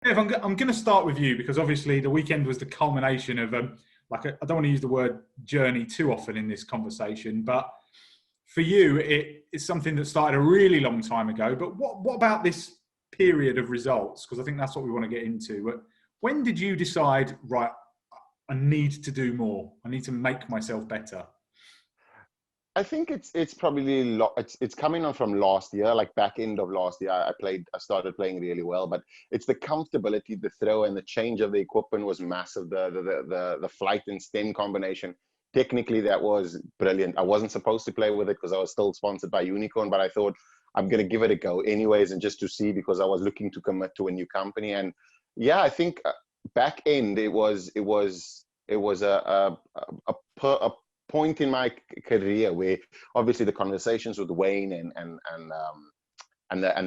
Dev, I'm going to start with you because obviously the weekend was the culmination of I don't want to use the word journey too often in this conversation, but for you, it's something that started a really long time ago. But what about this period of results? Because I think that's what we want to get into. But when did you decide, right, I need to do more. I need to make myself better? I think it's probably it's coming on from last year, like back end of last year. I started playing really well, but it's the comfortability, the throw, and the change of the equipment was massive. The flight and stem combination, technically that was brilliant. I wasn't supposed to play with it because I was still sponsored by Unicorn, but I thought I'm gonna give it a go anyways, and just to see, because I was looking to commit to a new company. And yeah, I think back end it was a point in my career where obviously the conversations with Wayne and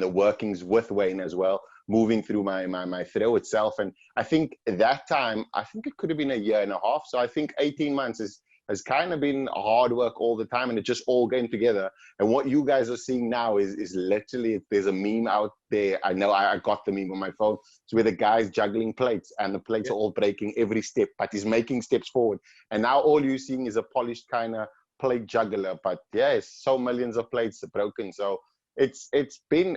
the workings with Wayne as well, moving through my throw itself. And I think at that time, I think it could have been a year and a half. So I think 18 months has kind of been hard work all the time, and it just all came together. And what you guys are seeing now is literally, there's a meme out there. I know I got the meme on my phone. It's where the guy's juggling plates and the plates are all breaking every step, but he's making steps forward. And now all you're seeing is a polished kind of plate juggler. But yeah, it's so millions of plates are broken. So it's been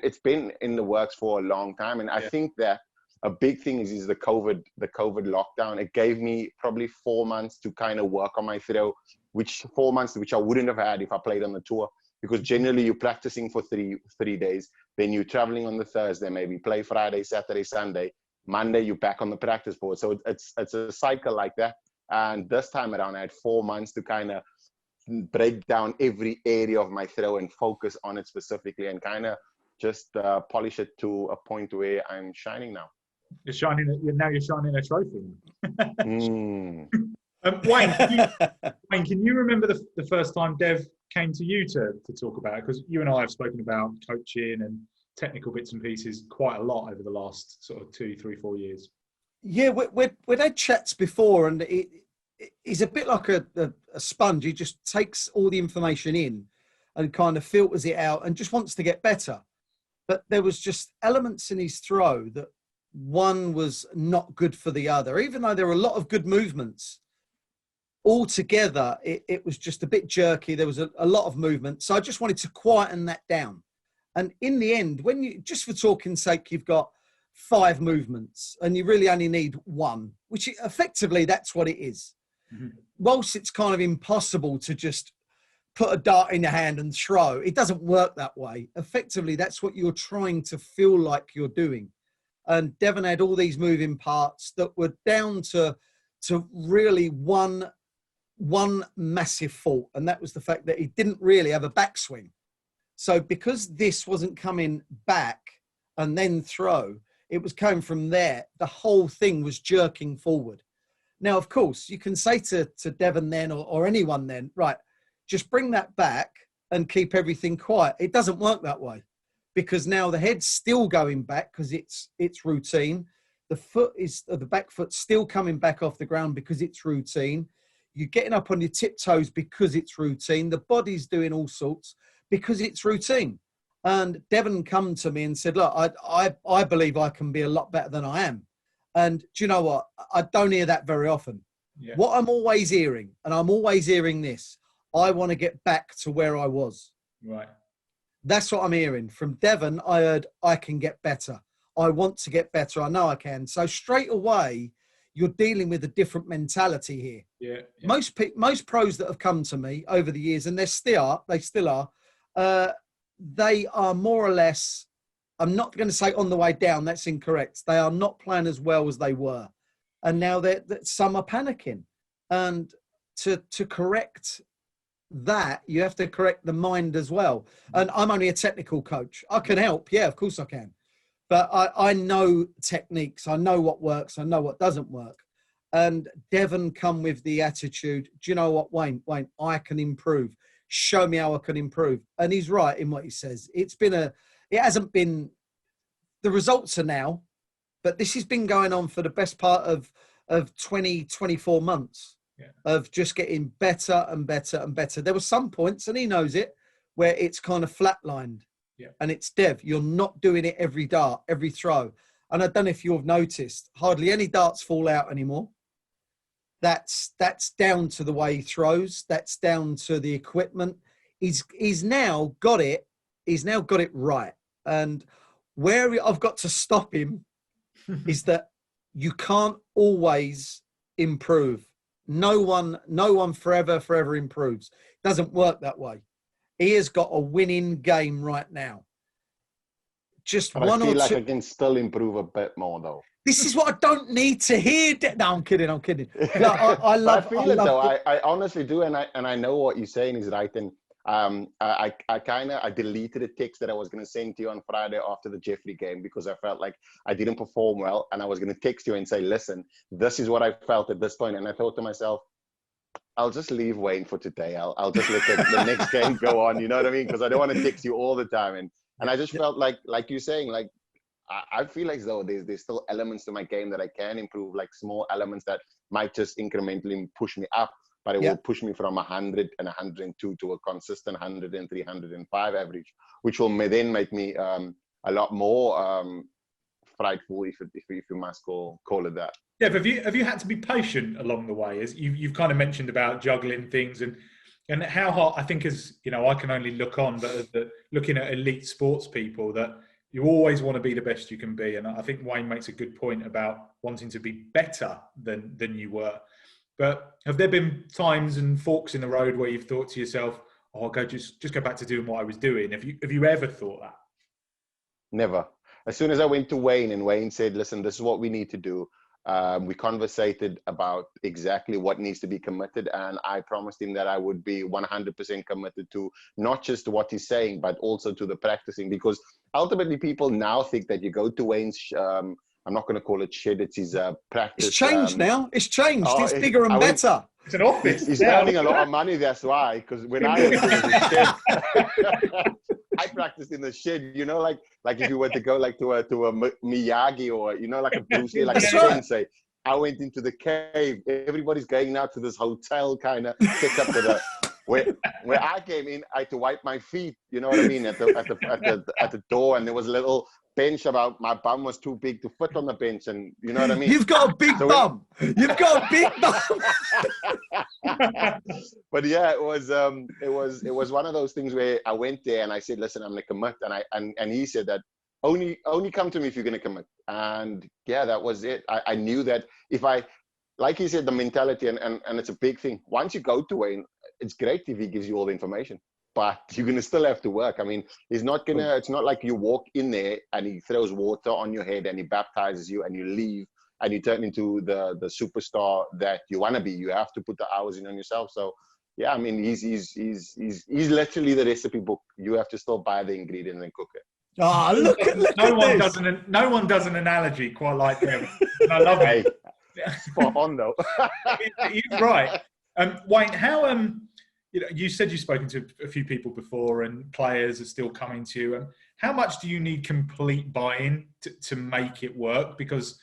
in the works for a long time. And I think that a big thing is the COVID lockdown. It gave me probably 4 months to kind of work on my throw, which 4 months which I wouldn't have had if I played on the tour, because generally you're practicing for three days, then you're traveling on the Thursday, maybe play Friday, Saturday, Sunday, Monday you're back on the practice board. So it's a cycle like that. And this time around I had 4 months to kind of break down every area of my throw and focus on it specifically, and kind of just polish it to a point where I'm shining now. You're shining a trophy. Mm. Wayne, can you remember the first time Dev came to you to talk about it? Because you and I have spoken about coaching and technical bits and pieces quite a lot over the last sort of 2, 3, 4 years. Yeah, we'd had chats before, and he's a bit like a sponge. He just takes all the information in and kind of filters it out and just wants to get better. But there was just elements in his throw that one was not good for the other, even though there were a lot of good movements. Altogether, it was just a bit jerky. There was a lot of movement. So I just wanted to quieten that down. And in the end, when you, just for talking's sake, you've got 5 movements and you really only need 1, which effectively that's what it is. Mm-hmm. Whilst it's kind of impossible to just put a dart in your hand and throw, it doesn't work that way. Effectively, that's what you're trying to feel like you're doing. And Devon had all these moving parts that were down to really one massive fault. And that was the fact that he didn't really have a backswing. So because this wasn't coming back and then throw, it was coming from there. The whole thing was jerking forward. Now, of course, you can say to Devon then or anyone then, right, just bring that back and keep everything quiet. It doesn't work that way, because now the head's still going back because it's routine. The back foot's still coming back off the ground because it's routine. You're getting up on your tiptoes because it's routine. The body's doing all sorts because it's routine. And Devon come to me and said, look, I believe I can be a lot better than I am. And do you know what? I don't hear that very often. Yeah. What I'm always hearing, and I'm always hearing this, I want to get back to where I was. Right. That's what I'm hearing. From Devon, I heard, I can get better. I want to get better. I know I can. So straight away, you're dealing with a different mentality here. Yeah. Most pros that have come to me over the years, and they still are, they are more or less, I'm not going to say on the way down, that's incorrect. They are not playing as well as they were. And now some are panicking. And to correct that, you have to correct the mind as well. And I'm only a technical coach. I can help. Yeah, of course I can. But I know techniques. I know what works. I know what doesn't work. And Devon come with the attitude, do you know what, Wayne, I can improve. Show me how I can improve. And he's right in what he says. It hasn't been, the results are now, but this has been going on for the best part of 20, 24 months. Yeah. Of just getting better and better and better. There were some points, and he knows it, where it's kind of flatlined. Yeah. And it's, Dev, you're not doing it every dart, every throw. and I don't know if you've noticed, hardly any darts fall out anymore. That's down to the way he throws. That's down to the equipment. He's now got it. He's now got it right. And where I've got to stop him is that you can't always improve. No one forever improves. Doesn't work that way. He has got a winning game right now. Just but one I feel or like two. I can still improve a bit more, though. This is what I don't need to hear. No, I'm kidding. No, I love. I feel it though. I honestly do, and I know what you're saying is right. And I deleted a text that I was going to send to you on Friday after the Jeffrey game because I felt like I didn't perform well, and I was going to text you and say, "Listen, this is what I felt at this point." And I thought to myself, I'll just leave Wayne for today. I'll just let the next game go on. You know what I mean? Because I don't want to text you all the time. And I just felt like you're saying, like, I feel as though there's still elements to my game that I can improve, like small elements that might just incrementally push me up, but it will push me from 100 and 102 to a consistent 100 and 305 average, which will then make me a lot more frightful, if you must call it that. Yeah, but have you had to be patient along the way? As you've kind of mentioned about juggling things and how hard, I think, as you know, I can only look on, but looking at elite sports people, that you always want to be the best you can be. And I think Wayne makes a good point about wanting to be better than you were. But have there been times and forks in the road where you've thought to yourself, "Oh, I'll just go back to doing what I was doing"? Have you ever thought that? Never. As soon as I went to Wayne and Wayne said, "Listen, this is what we need to do," we conversated about exactly what needs to be committed, and I promised him that I would be 100% committed to not just what he's saying, but also to the practicing. Because ultimately, people now think that you go to Wayne's. I'm not going to call it shed. It's his practice. It's changed now. It's changed. It's bigger and better. It's an office. He's earning a lot of money. That's why. Because when I went to the shed, I practiced in the shed. You know, like if you were to go like to a Miyagi or like a Bruce Lee, like a sensei. I went into the cave. Everybody's going now to this hotel kind of setup where I came in. I had to wipe my feet. You know what I mean? At the door, and there was a little bench about my bum was too big to fit on the bench, and you know what I mean. You've got a big bum. You've got a big bum. But yeah, it was one of those things where I went there and I said, "Listen, I'm gonna commit," and he said that only come to me if you're gonna commit. And yeah, that was it. I knew that if I, like he said, the mentality and it's a big thing. Once you go to Wayne, it's great if he gives you all the information, but you're going to still have to work. I mean, it's not like you walk in there and he throws water on your head and he baptizes you and you leave and you turn into the superstar that you want to be. You have to put the hours in on yourself. So yeah, I mean, he's literally the recipe book. You have to still buy the ingredients and cook it. Oh, look at this. No one does an analogy quite like him. I love it. Spot on though. He's right. Wayne, how you said you've spoken to a few people before and players are still coming to you. How much do you need complete buy-in to make it work? Because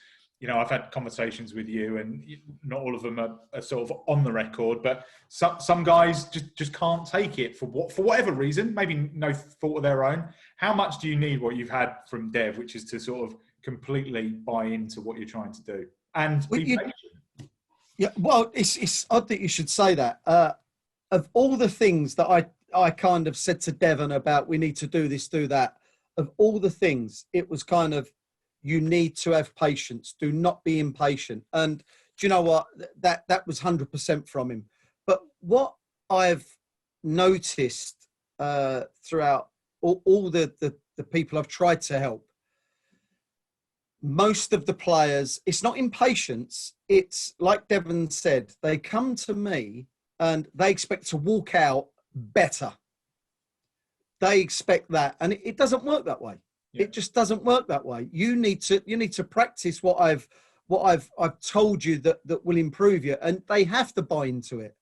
I've had conversations with you, and not all of them are sort of on the record, but some guys just can't take it for whatever reason, maybe no fault of their own. How much do you need what you've had from Dev, which is to sort of completely buy into what you're trying to do and be patient? Yeah, well, it's odd that you should say that. Of all the things that I kind of said to Devon about we need to do this, do that, of all the things, it was kind of, you need to have patience. Do not be impatient. And do you know what? That was 100% from him. But what I've noticed throughout all the people I've tried to help, most of the players, it's not impatience. It's like Devon said, they come to me and they expect to walk out better. They expect that. And it doesn't work that way. Yeah. It just doesn't work that way. You need to practice what I've told you that will improve you, and they have to buy into it.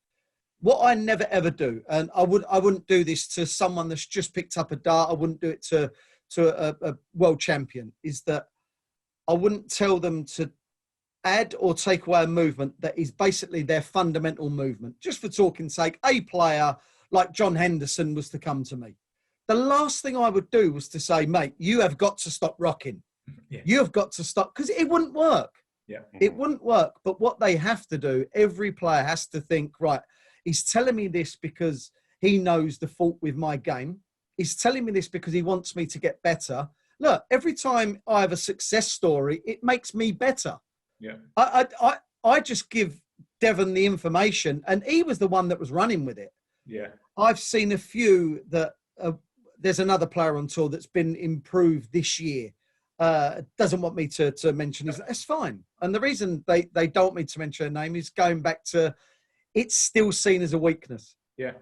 What I never ever do, and I wouldn't do this to someone that's just picked up a dart. I wouldn't do it to a world champion. Is that I wouldn't tell them to add or take away a movement that is basically their fundamental movement. Just for talking's sake, a player like John Henderson was to come to me. The last thing I would do was to say, mate, you have got to stop rocking. Yeah. You've got to stop, because it wouldn't work. Yeah. It wouldn't work. But what they have to do, every player has to think, right, he's telling me this because he knows the fault with my game. He's telling me this because he wants me to get better. Look, every time I have a success story, it makes me better. Yeah. I just give Devon the information, and he was the one that was running with it. Yeah. I've seen a few that there's another player on tour that's been improved this year. Doesn't want me to mention his. That's fine. And the reason they don't want me to mention her name is going back to, it's still seen as a weakness. Yeah.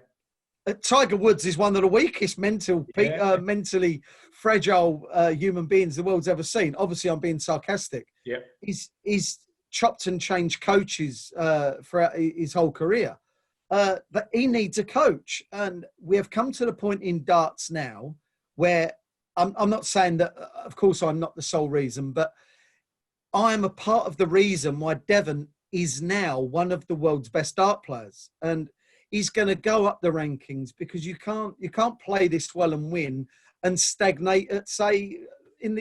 Tiger Woods is one of the weakest mentally fragile human beings the world's ever seen. Obviously, I'm being sarcastic. Yeah. He's chopped and changed coaches throughout his whole career. But he needs a coach. And we have come to the point in darts now where I'm not saying that, of course, I'm not the sole reason, but I'm a part of the reason why Devon is now one of the world's best dart players. And he's going to go up the rankings, because you can't play this well and win and stagnate at, say,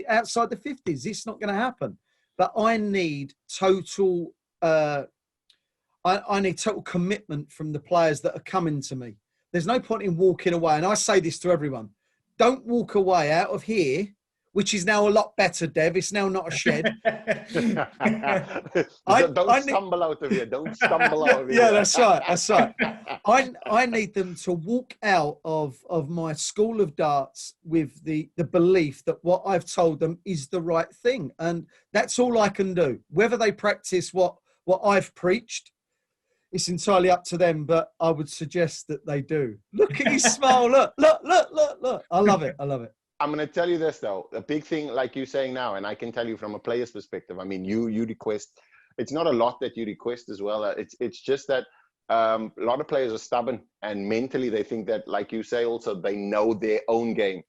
outside the 50s. It's not going to happen. But I need total I need total commitment from the players that are coming to me. There's no point in walking away. And I say this to everyone. Don't walk away out of here, which is now a lot better, Dev. It's now not a shed. Don't stumble out of here. Don't stumble out of here. Yeah, that's right. That's right. I need them to walk out of my school of darts with the belief that what I've told them is the right thing. And that's all I can do. Whether they practice what I've preached, it's entirely up to them, but I would suggest that they do. Look at his smile. Look. I love it. I'm going to tell you this, though. A big thing, like you're saying now, and I can tell you from a player's perspective, I mean, you request, it's not a lot that you request as well. It's just that a lot of players are stubborn, and mentally they think that, like you say, also they know their own game.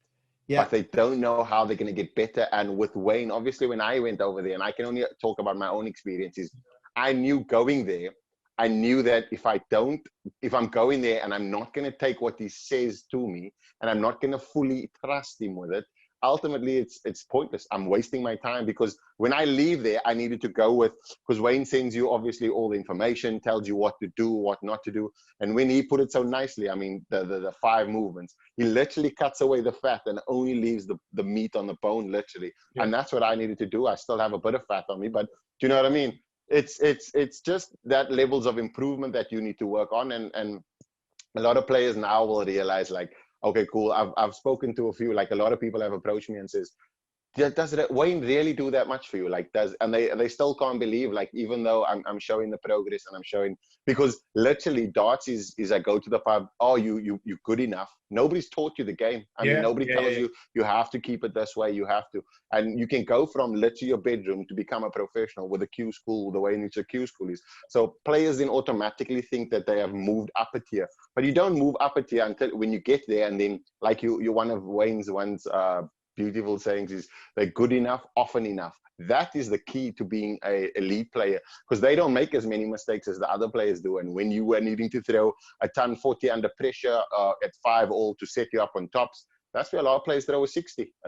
Yeah. But they don't know how they're going to get better. And with Wayne, obviously, when I went over there, and I can only talk about my own experiences, I knew going there, I knew that if I'm going there and I'm not going to take what he says to me, and I'm not going to fully trust him with it, ultimately it's pointless. I'm wasting my time, because when I leave there, I needed to go with, because Wayne sends you obviously all the information, tells you what to do, what not to do. And when he put it so nicely, I mean, the 5 movements, he literally cuts away the fat and only leaves the meat on the bone, literally. Yeah. And that's what I needed to do. I still have a bit of fat on me, but do you know what I mean? It's just that levels of improvement that you need to work on. And a lot of players now will realize, like, okay, cool. I've spoken to a few, like a lot of people have approached me and says, does Wayne really do that much for you? Like, and they still can't believe, like, even though I'm showing the progress and I'm showing, because literally darts is I go to the pub, oh, you're good enough. Nobody's taught you the game. I mean, nobody tells you you have to keep it this way. You have to, and you can go from literally your bedroom to become a professional with a Q school, the way in which a Q school is. So players then automatically think that they have moved up a tier, but you don't move up a tier until when you get there. And then, like you're one of Wayne's beautiful sayings is, they're good enough often enough. That is the key to being an elite player, because they don't make as many mistakes as the other players do. And when you were needing to throw a ton 40 under pressure at 5-all to set you up on tops, that's where a lot of players throw a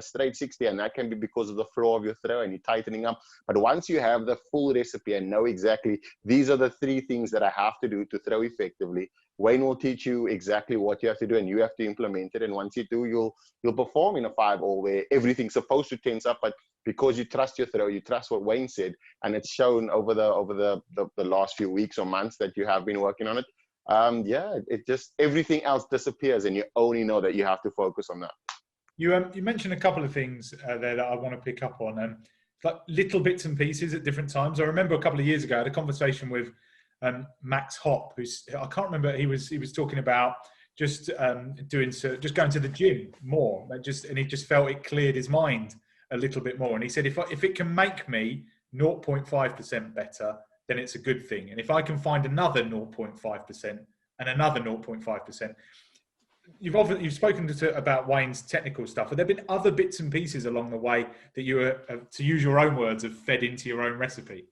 straight 60, and that can be because of the flow of your throw and you're tightening up. But once you have the full recipe and know exactly, these are the 3 things that I have to do to throw effectively, Wayne will teach you exactly what you have to do, and you have to implement it. And once you do, you'll perform in a 5-all where everything's supposed to tense up, but because you trust your throw, you trust what Wayne said, and it's shown over the last few weeks or months that you have been working on it. It just, everything else disappears, and you only know that you have to focus on that. You mentioned a couple of things there that I want to pick up on, like little bits and pieces at different times. I remember a couple of years ago I had a conversation with Max Hopp, who's, I can't remember, he was talking about just just going to the gym more, and he just felt it cleared his mind a little bit more. And he said, if it can make me 0.5% better, then it's a good thing. And if I can find another 0.5% and another 0.5%, you've spoken about Wayne's technical stuff. Have there been other bits and pieces along the way that you were, to use your own words, have fed into your own recipe?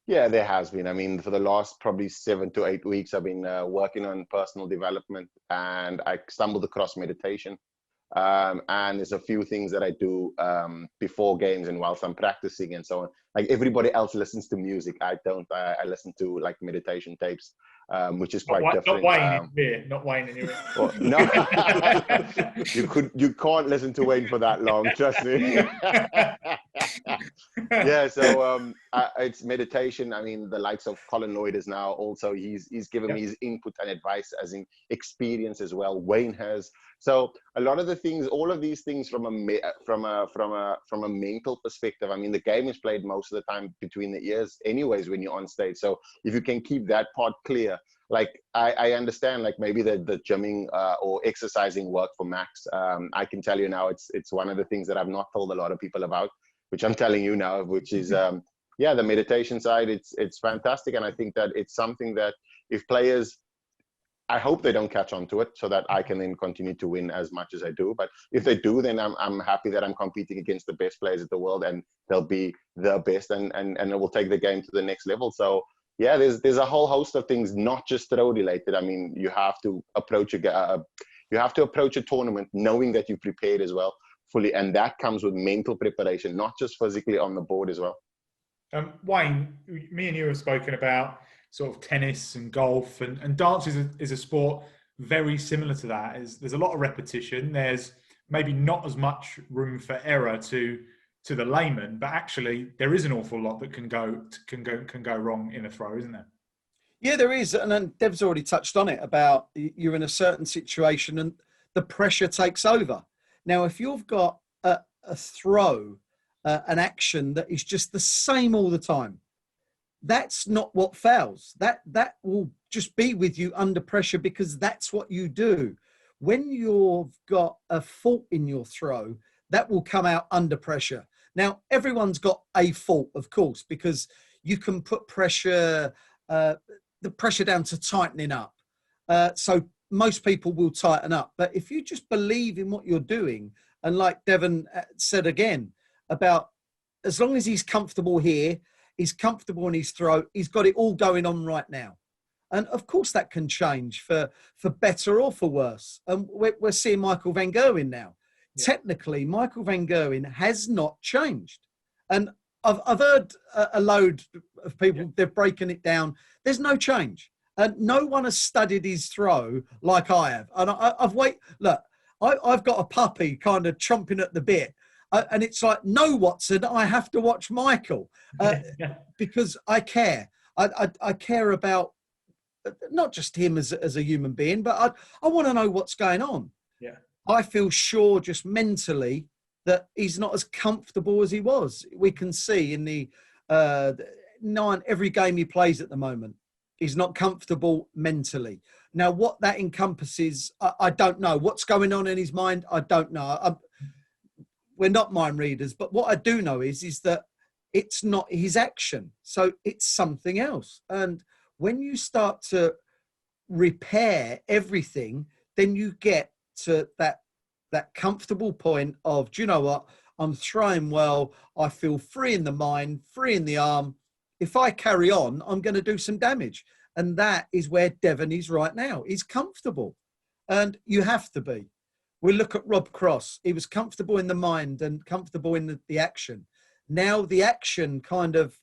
Yeah, there has been. I mean, for the last probably 7 to 8 weeks, I've been working on personal development, and I stumbled across meditation. And there's a few things that I do before games and whilst I'm practicing and so on. Like everybody else listens to music, I don't. I listen to like meditation tapes, which is quite different. Not Wayne in here, not Wayne in here. Well, no, you can't listen to Wayne for that long. Trust me. Yeah, so it's meditation. I mean, the likes of Colin Lloyd is now also he's given me his input and advice as in experience as well. Wayne has. So a lot of the things, all of these things from a mental perspective. I mean, the game is played most of the time between the ears, anyways, when you're on stage. So if you can keep that part clear, like I understand, like maybe the gymming or exercising work for Max. I can tell you now, it's one of the things that I've not told a lot of people about, which I'm telling you now, which is the meditation side. It's fantastic, and I think that it's something that if players, I hope they don't catch on to it, so that I can then continue to win as much as I do. But if they do, then I'm happy that I'm competing against the best players in the world, and they'll be the best, and it will take the game to the next level. So yeah, there's a whole host of things, not just throw related. I mean, you have to approach a tournament knowing that you prepared as well fully, and that comes with mental preparation, not just physically on the board as well. Wayne, me and you have spoken about sort of tennis and golf, and dance is a sport very similar to that. There's a lot of repetition. There's maybe not as much room for error to the layman, but actually there is an awful lot that can go wrong in a throw, isn't there? Yeah, there is, and then Dev's already touched on it about you're in a certain situation and the pressure takes over. Now, if you've got a throw, an action that is just the same all the time, that's not what fails. That will just be with you under pressure because that's what you do. When you've got a fault in your throw, that will come out under pressure. Now, everyone's got a fault, of course, because you can put pressure, the pressure down to tightening up. So most people will tighten up. But if you just believe in what you're doing, and like Devon said again, about as long as he's comfortable here, he's comfortable in his throw, he's got it all going on right now. And of course that can change for better or for worse. And we're seeing Michael van Gerwen now. Yeah. Technically, Michael van Gerwen has not changed. And I've heard a load of people, they're breaking it down. There's no change. And no one has studied his throw like I have. And I've got a puppy kind of chomping at the bit. And it's like, no, Watson, I have to watch Michael because I care. I care about not just him as a human being, but I want to know what's going on. Yeah, I feel sure just mentally that he's not as comfortable as he was. We can see in the every game he plays at the moment, he's not comfortable mentally. Now, what that encompasses, I don't know. What's going on in his mind, I don't know. We're not mind readers, but what I do know is that it's not his action. So it's something else. And when you start to repair everything, then you get to that comfortable point of, do you know what? I'm throwing well. I feel free in the mind, free in the arm. If I carry on, I'm going to do some damage. And that is where Devon is right now. He's comfortable. And you have to be. We look at Rob Cross. He was comfortable in the mind and comfortable in the action. Now the action kind of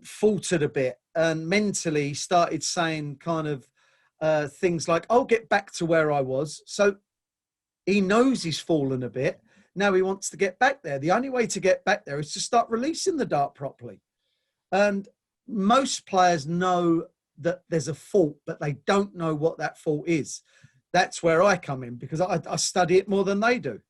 faltered a bit and mentally started saying kind of things like, I'll get back to where I was. So he knows he's fallen a bit. Now he wants to get back there. The only way to get back there is to start releasing the dart properly. And most players know that there's a fault, but they don't know what that fault is. That's where I come in because I study it more than they do.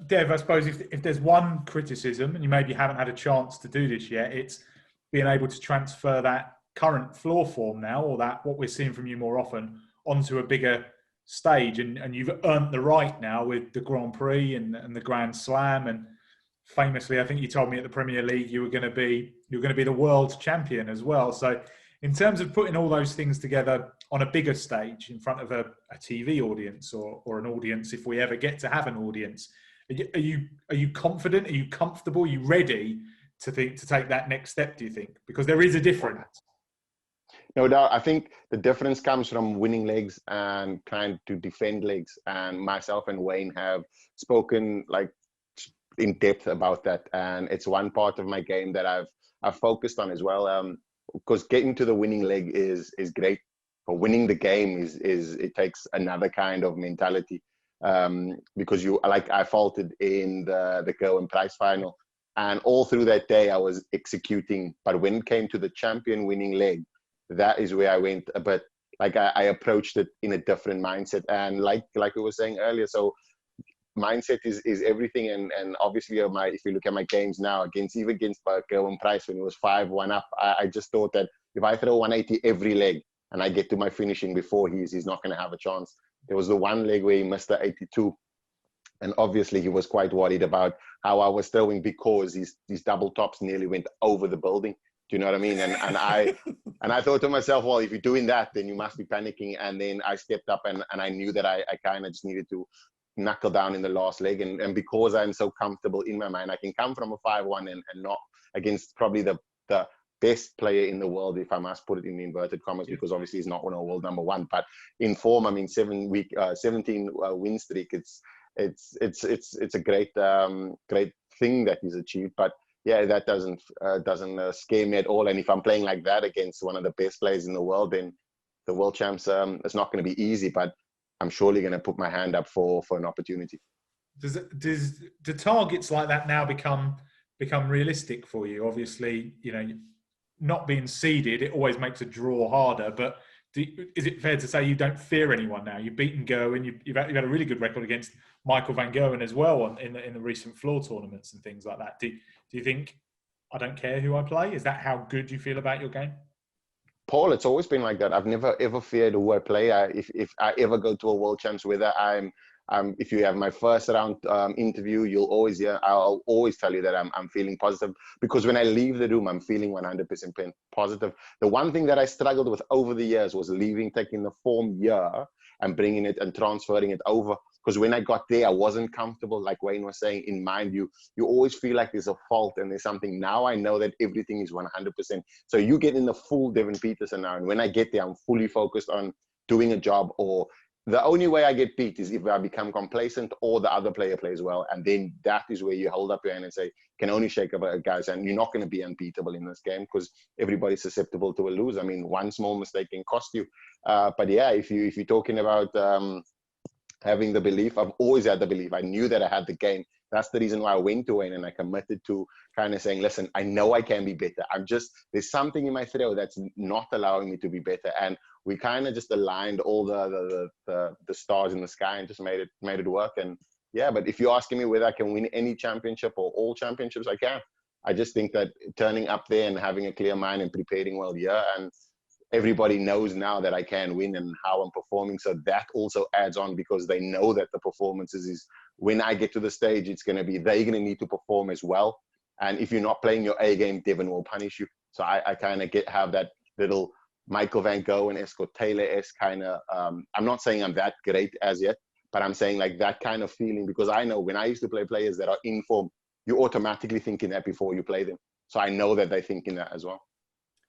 Dev, I suppose if there's one criticism, and you maybe haven't had a chance to do this yet, it's being able to transfer that current floor form now, or that what we're seeing from you more often, onto a bigger stage. And you've earned the right now with the Grand Prix and the Grand Slam. And famously, I think you told me at the Premier League you were going to be the world champion as well. So in terms of putting all those things together on a bigger stage in front of a TV audience or an audience, if we ever get to have an audience, are you confident? Are you comfortable? Are you ready to take that next step, do you think? Because there is a difference. No doubt. I think the difference comes from winning legs and trying to defend legs. And myself and Wayne have spoken like in depth about that. And it's one part of my game that I've focused on as well. Because getting to the winning leg is great, but winning the game is it takes another kind of mentality. Because you like I faulted in the Go and Prize final, and all through that day I was executing. But when it came to the champion winning leg, that is where I went a bit like I approached it in a different mindset. And like we were saying earlier, so mindset is everything. And obviously if you look at my games now against Gerwin Price when it was 5-1 up, I just thought that if I throw 180 every leg and I get to my finishing before he's not going to have a chance. There was the one leg where he missed the 82, and obviously he was quite worried about how I was throwing because these double tops nearly went over the building. Do you know what I mean? And I thought to myself, well, if you're doing that, then you must be panicking. And then I stepped up and I knew that I kind of just needed to knuckle down in the last leg. And because I'm so comfortable in my mind, I can come from a 5-1 and not against probably the best player in the world, if I must put it in inverted commas, because obviously he's not one of world number one. But in form, I mean, 17 win streak. It's a great thing that he's achieved. But yeah, that doesn't scare me at all. And if I'm playing like that against one of the best players in the world, then the world champs, it's not going to be easy. But I'm surely going to put my hand up for an opportunity. Do targets like that now become realistic for you? Obviously, you know, not being seeded, it always makes a draw harder. But is it fair to say you don't fear anyone now? You've beaten Gerwin, you've had a really good record against Michael van Gerwen as well in the recent floor tournaments and things like that. Do you think, I don't care who I play? Is that how good you feel about your game? Paul, it's always been like that. I've never ever feared who I play. If I ever go to a world champs, whether if you have my first round interview, I'll always tell you that I'm feeling positive, because when I leave the room, I'm feeling 100% positive. The one thing that I struggled with over the years was taking the form year and bringing it and transferring it over. Because when I got there, I wasn't comfortable. Like Wayne was saying, in mind, you always feel like there's a fault and there's something. Now I know that everything is 100%. So you get in the full Devon Petersen now. And when I get there, I'm fully focused on doing a job. Or the only way I get beat is if I become complacent or the other player plays well. And then that is where you hold up your hand and say, can only shake up guys. And you're not going to be unbeatable in this game because everybody's susceptible to a lose. I mean, one small mistake can cost you. But yeah, if you're talking about having the belief, I've always had the belief. I knew that I had the game. That's the reason why I went to Wayne and I committed to kind of saying, listen, I know I can be better. There's something in my throw that's not allowing me to be better. And we kind of just aligned all the stars in the sky and just made it work. And yeah, but if you're asking me whether I can win any championship or all championships, I can. I just think that turning up there and having a clear mind and preparing well, and everybody knows now that I can win and how I'm performing. So that also adds on, because they know that the performances is when I get to the stage, it's going to be, they're going to need to perform as well. And if you're not playing your A game, Devon will punish you. So I kind of have that little Michael van Gerwen-esque or Taylor-esque kind of, I'm not saying I'm that great as yet, but I'm saying like that kind of feeling, because I know when I used to play players that are in form, you're automatically thinking that before you play them. So I know that they're thinking that as well.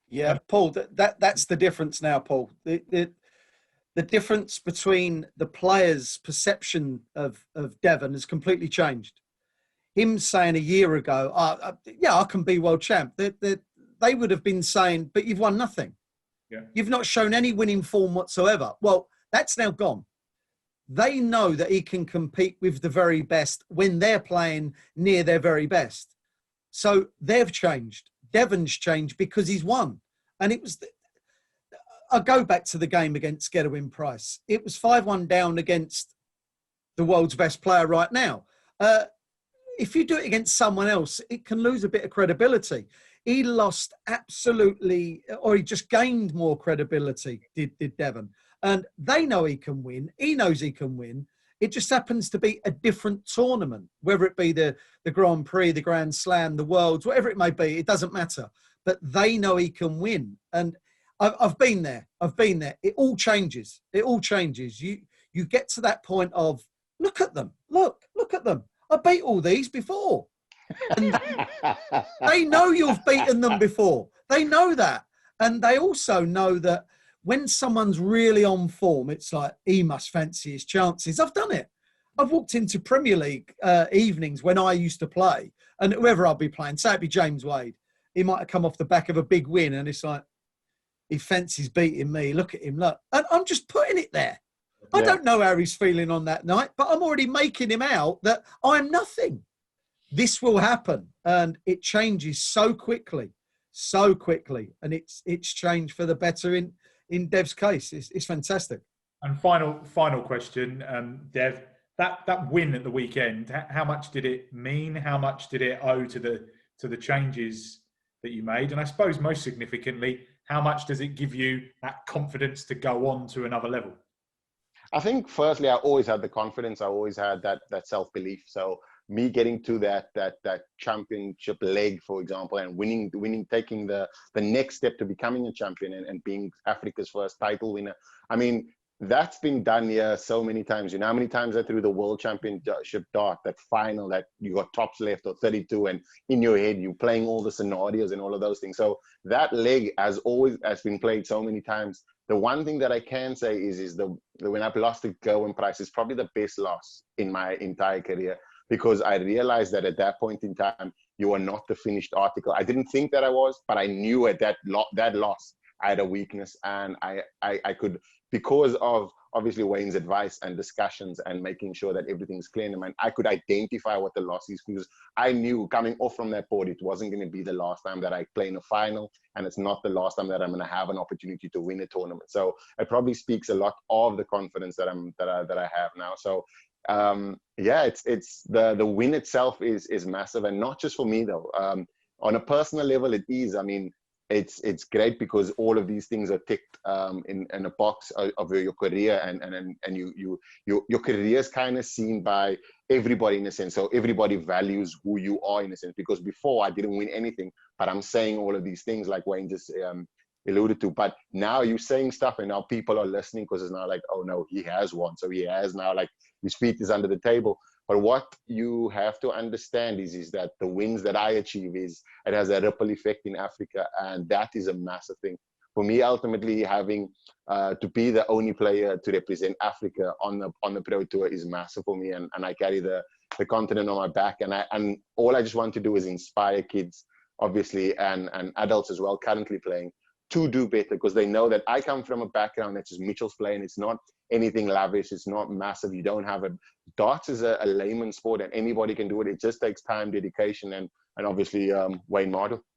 Yeah, Paul, that's the difference now, Paul. The difference between the players' perception of Devon has completely changed. Him saying a year ago, I can be world champ, they would have been saying, but you've won nothing. Yeah. You've not shown any winning form whatsoever. Well, that's now gone. They know that he can compete with the very best when they're playing near their very best. So they've changed. Devon's changed because he's won. And it was, I go back to the game against Gerwin Price. It was 5-1 down against the world's best player right now. If you do it against someone else, it can lose a bit of credibility. He lost absolutely, or he just gained more credibility, did Devon. And they know he can win. He knows he can win. It just happens to be a different tournament, whether it be the Grand Prix, the Grand Slam, the Worlds, whatever it may be, it doesn't matter. But they know he can win. And I've been there. It all changes. It all changes. You get to that point of, look at them. Look at them. I beat all these before. And they know you've beaten them before. They know that. And they also know that when someone's really on form, it's like, he must fancy his chances. I've done it. I've walked into Premier League evenings when I used to play, and whoever I'll be playing, say it'd be James Wade, he might have come off the back of a big win, and it's like, he fancies beating me. Look at him, look. And I'm just putting it there. I don't know how he's feeling on that night, but I'm already making him out that I'm nothing. This will happen, and it changes so quickly, and it's changed for the better in Dev's case. It's fantastic. And final question, Dev. That win at the weekend, how much did it mean? How much did it owe to the changes that you made? And I suppose most significantly, how much does it give you that confidence to go on to another level? I think firstly, I always had the confidence. I always had that self-belief. So me getting to that championship leg, for example, and winning, taking the next step to becoming a champion and being Africa's first title winner. I mean, that's been done here so many times. You know how many times I threw the world championship dart, that final that you got tops left or 32, and in your head you're playing all the scenarios and all of those things. So that leg has been played so many times. The one thing that I can say is the when I've lost the Gerwin Prize is probably the best loss in my entire career, because I realized that at that point in time, you are not the finished article. I didn't think that I was, but I knew at that loss, I had a weakness, and I could, because of obviously Wayne's advice and discussions and making sure that everything's clear in the mind, I could identify what the loss is, because I knew coming off from that board, it wasn't going to be the last time that I play in a final, and it's not the last time that I'm going to have an opportunity to win a tournament. So it probably speaks a lot of the confidence that I have now. So it's the win itself is massive, and not just for me though. On a personal level, it is. I mean, it's great because all of these things are ticked in a box of your career, and your career is kind of seen by everybody in a sense. So everybody values who you are in a sense, because before I didn't win anything, but I'm saying all of these things like Wayne just alluded to. But now you're saying stuff, and now people are listening, because it's now like, oh no, he has won, so he has now, like, his feet is under the table. But what you have to understand is that the wins that I achieve it has a ripple effect in Africa, and that is a massive thing. For me, ultimately, having to be the only player to represent Africa on the Pro Tour is massive for me, and I carry the continent on my back, and all I just want to do is inspire kids, obviously, and adults as well, currently playing, to do better, because they know that I come from a background that's just Mitchell's playing. It's not anything lavish. It's not massive. You don't have darts is a layman sport, and anybody can do it. It just takes time, dedication, and obviously Wayne Mardle.